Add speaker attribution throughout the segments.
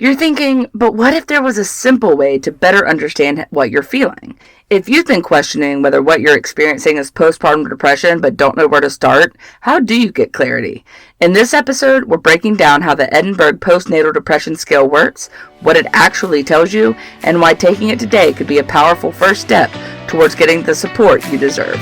Speaker 1: You're thinking, but what if there was a simple way to better understand what you're feeling? If you've been questioning whether what you're experiencing is postpartum depression but don't know where to start, how do you get clarity? In this episode, we're breaking down how the Edinburgh Postnatal Depression Scale works, what it actually tells you, and why taking it today could be a powerful first step towards getting the support you deserve.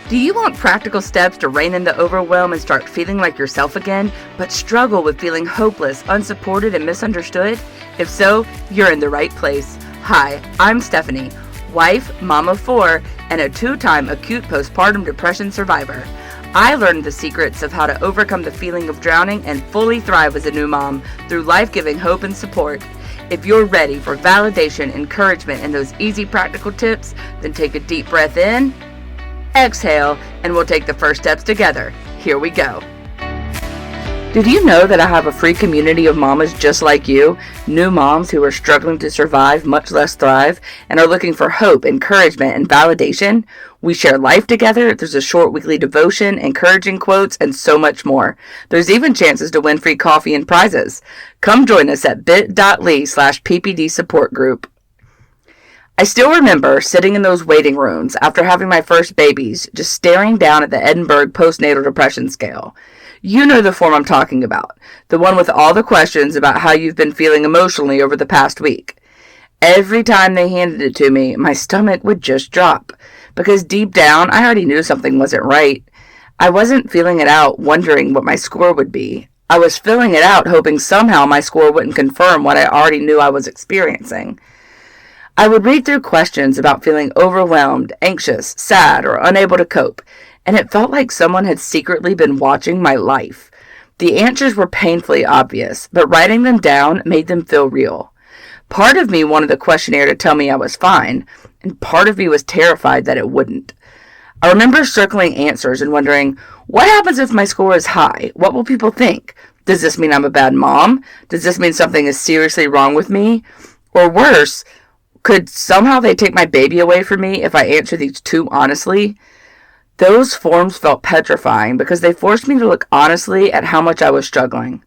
Speaker 1: Do you want practical steps to rein in the overwhelm and start feeling like yourself again, but struggle with feeling hopeless, unsupported, and misunderstood? If so, you're in the right place. Hi, I'm Stephanie, wife, mom of 4, and a 2-time acute postpartum depression survivor. I learned the secrets of how to overcome the feeling of drowning and fully thrive as a new mom through life-giving hope and support. If you're ready for validation, encouragement, and those easy practical tips, then take a deep breath in, exhale, and we'll take the first steps together. Here we go. Did you know that I have a free community of mamas just like you, new moms who are struggling to survive, much less thrive, and are looking for hope, encouragement, and validation? We share life together. There's a short weekly devotion, encouraging quotes, and so much more. There's even chances to win free coffee and prizes. Come join us at bit.ly/PPD support group. I still remember sitting in those waiting rooms after having my first babies, just staring down at the Edinburgh Postnatal Depression Scale. You know the form I'm talking about, the one with all the questions about how you've been feeling emotionally over the past week. Every time they handed it to me, my stomach would just drop, because deep down, I already knew something wasn't right. I wasn't filling it out wondering what my score would be. I was filling it out hoping somehow my score wouldn't confirm what I already knew I was experiencing. I would read through questions about feeling overwhelmed, anxious, sad, or unable to cope, and it felt like someone had secretly been watching my life. The answers were painfully obvious, but writing them down made them feel real. Part of me wanted the questionnaire to tell me I was fine, and part of me was terrified that it wouldn't. I remember circling answers and wondering, what happens if my score is high? What will people think? Does this mean I'm a bad mom? Does this mean something is seriously wrong with me? Or worse, could somehow they take my baby away from me if I answer these too honestly? Those forms felt petrifying because they forced me to look honestly at how much I was struggling.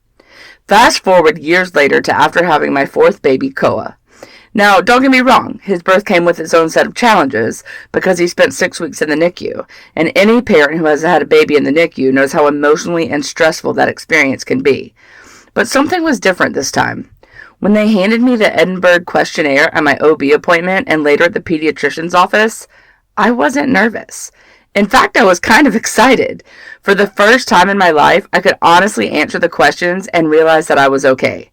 Speaker 1: Fast forward years later to after having my 4th baby, Koa. Now, don't get me wrong, his birth came with its own set of challenges because he spent 6 weeks in the NICU, and any parent who has had a baby in the NICU knows how emotionally and stressful that experience can be. But something was different this time. When they handed me the Edinburgh questionnaire at my OB appointment and later at the pediatrician's office, I wasn't nervous. In fact, I was kind of excited. For the first time in my life, I could honestly answer the questions and realize that I was okay.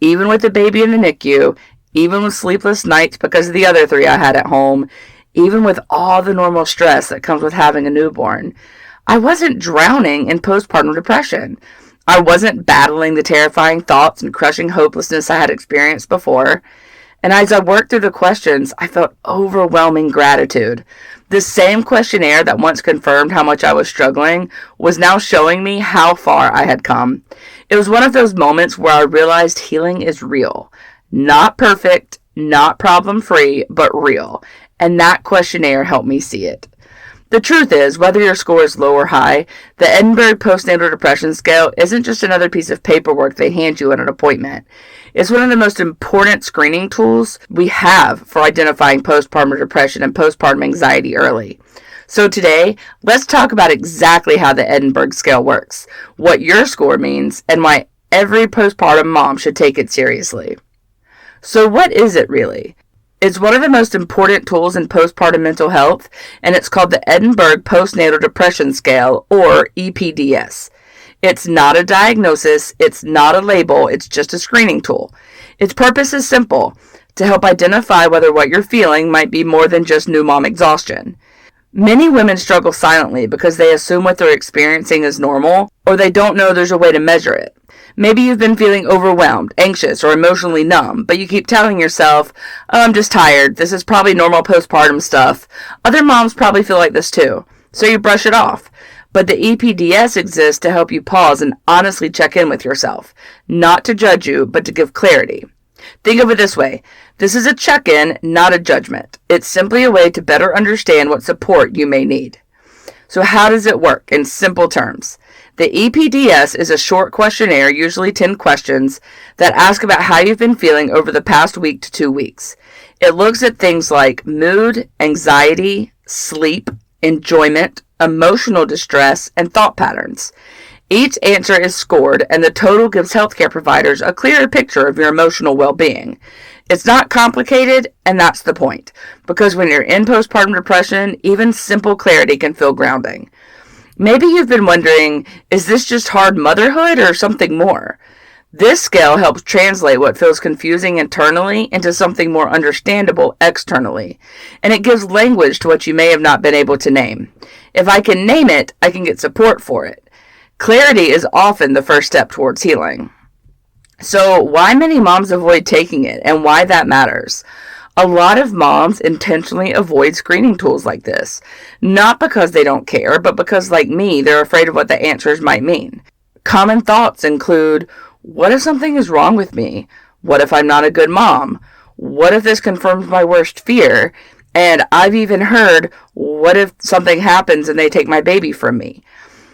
Speaker 1: Even with the baby in the NICU, even with sleepless nights because of the other 3 I had at home, even with all the normal stress that comes with having a newborn, I wasn't drowning in postpartum depression. I wasn't battling the terrifying thoughts and crushing hopelessness I had experienced before. And as I worked through the questions, I felt overwhelming gratitude. This same questionnaire that once confirmed how much I was struggling was now showing me how far I had come. It was one of those moments where I realized healing is real. Not perfect, not problem-free, but real. And that questionnaire helped me see it. The truth is, whether your score is low or high, the Edinburgh Postnatal Depression Scale isn't just another piece of paperwork they hand you at an appointment. It's one of the most important screening tools we have for identifying postpartum depression and postpartum anxiety early. So today, let's talk about exactly how the Edinburgh Scale works, what your score means, and why every postpartum mom should take it seriously. So what is it really? It's one of the most important tools in postpartum mental health, and it's called the Edinburgh Postnatal Depression Scale, or EPDS. It's not a diagnosis, it's not a label, it's just a screening tool. Its purpose is simple, to help identify whether what you're feeling might be more than just new mom exhaustion. Many women struggle silently because they assume what they're experiencing is normal, or they don't know there's a way to measure it. Maybe you've been feeling overwhelmed, anxious, or emotionally numb, but you keep telling yourself, oh, I'm just tired, this is probably normal postpartum stuff. Other moms probably feel like this too. So you brush it off. But the EPDS exists to help you pause and honestly check in with yourself. Not to judge you, but to give clarity. Think of it this way. This is a check-in, not a judgment. It's simply a way to better understand what support you may need. So how does it work in simple terms? The EPDS is a short questionnaire, usually 10 questions, that ask about how you've been feeling over the past week to 2 weeks. It looks at things like mood, anxiety, sleep, enjoyment, emotional distress, and thought patterns. Each answer is scored, and the total gives healthcare providers a clearer picture of your emotional well-being. It's not complicated, and that's the point, because when you're in postpartum depression, even simple clarity can feel grounding. Maybe you've been wondering, is this just hard motherhood or something more? This scale helps translate what feels confusing internally into something more understandable externally, and it gives language to what you may have not been able to name. If I can name it, I can get support for it. Clarity is often the first step towards healing. So why many moms avoid taking it and why that matters? A lot of moms intentionally avoid screening tools like this, not because they don't care, but because, like me, they're afraid of what the answers might mean. Common thoughts include, what if something is wrong with me? What if I'm not a good mom? What if this confirms my worst fear? And I've even heard, what if something happens and they take my baby from me?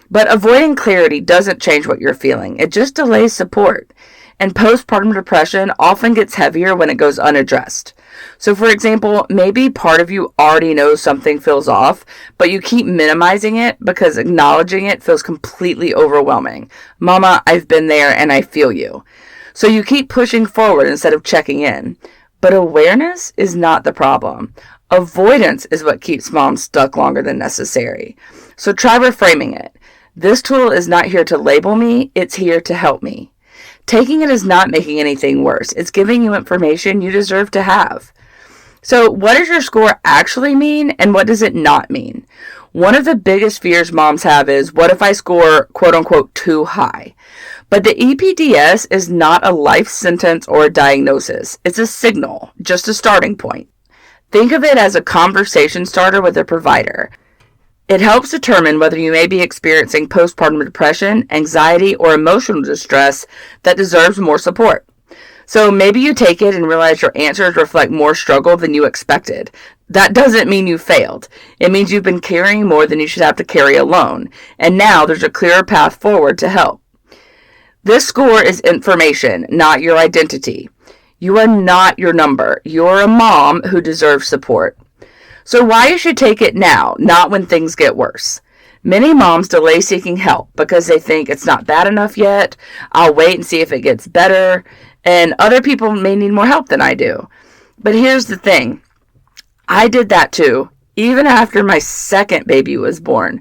Speaker 1: But avoiding clarity doesn't change what you're feeling. It just delays support. And postpartum depression often gets heavier when it goes unaddressed. So, for example, maybe part of you already knows something feels off, but you keep minimizing it because acknowledging it feels completely overwhelming. Mama, I've been there and I feel you. So you keep pushing forward instead of checking in. But awareness is not the problem. Avoidance is what keeps moms stuck longer than necessary. So try reframing it. This tool is not here to label me, it's here to help me. Taking it is not making anything worse. It's giving you information you deserve to have. So what does your score actually mean, and what does it not mean? One of the biggest fears moms have is, what if I score quote unquote too high? But the EPDS is not a life sentence or a diagnosis. It's a signal, just a starting point. Think of it as a conversation starter with a provider. It helps determine whether you may be experiencing postpartum depression, anxiety, or emotional distress that deserves more support. So maybe you take it and realize your answers reflect more struggle than you expected. That doesn't mean you failed. It means you've been carrying more than you should have to carry alone. And now there's a clearer path forward to help. This score is information, not your identity. You are not your number. You're a mom who deserves support. So why you should take it now, not when things get worse. Many moms delay seeking help because they think it's not bad enough yet. I'll wait and see if it gets better. And other people may need more help than I do. But here's the thing. I did that too, even after my second baby was born.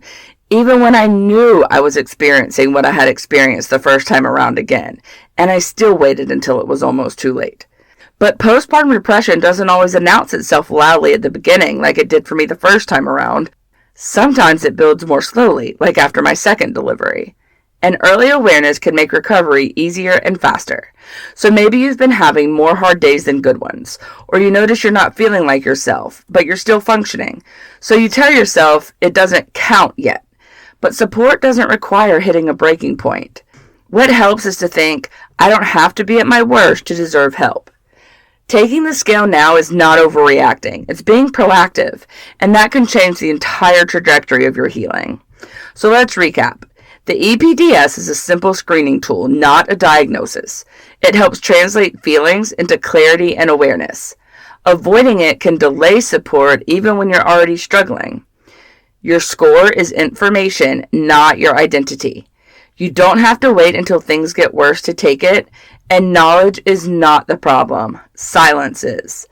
Speaker 1: Even when I knew I was experiencing what I had experienced the first time around again. And I still waited until it was almost too late. But postpartum depression doesn't always announce itself loudly at the beginning like it did for me the first time around. Sometimes it builds more slowly, like after my second delivery. And early awareness can make recovery easier and faster. So maybe you've been having more hard days than good ones, or you notice you're not feeling like yourself, but you're still functioning. So you tell yourself it doesn't count yet. But support doesn't require hitting a breaking point. What helps is to think, I don't have to be at my worst to deserve help. Taking the scale now is not overreacting. It's being proactive, and that can change the entire trajectory of your healing. So let's recap. The EPDS is a simple screening tool, not a diagnosis. It helps translate feelings into clarity and awareness. Avoiding it can delay support even when you're already struggling. Your score is information, not your identity. You don't have to wait until things get worse to take it, and knowledge is not the problem. Silence is.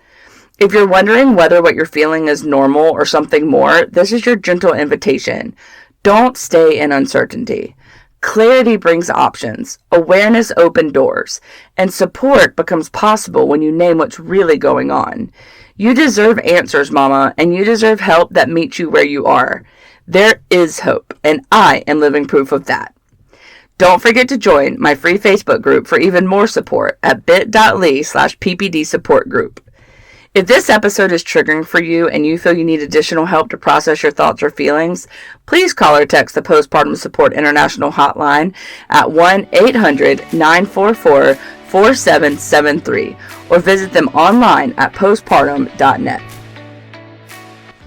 Speaker 1: If you're wondering whether what you're feeling is normal or something more, this is your gentle invitation. Don't stay in uncertainty. Clarity brings options. Awareness opens doors. And support becomes possible when you name what's really going on. You deserve answers, Mama, and you deserve help that meets you where you are. There is hope, and I am living proof of that. Don't forget to join my free Facebook group for even more support at bit.ly/PPD support group. If this episode is triggering for you and you feel you need additional help to process your thoughts or feelings, please call or text the Postpartum Support International Hotline at 1-800-944-4773 or visit them online at postpartum.net.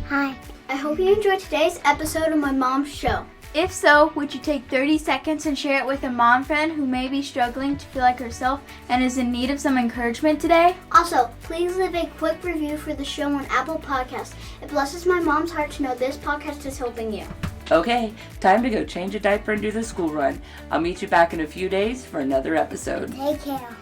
Speaker 2: Hi, I hope you enjoyed today's episode of my mom's show. If so, would you take 30 seconds and share it with a mom friend who may be struggling to feel like herself and is in need of some encouragement today?
Speaker 3: Also, please leave a quick review for the show on Apple Podcasts. It blesses my mom's heart to know this podcast is helping you.
Speaker 1: Okay, time to go change a diaper and do the school run. I'll meet you back in a few days for another episode.
Speaker 3: Take care.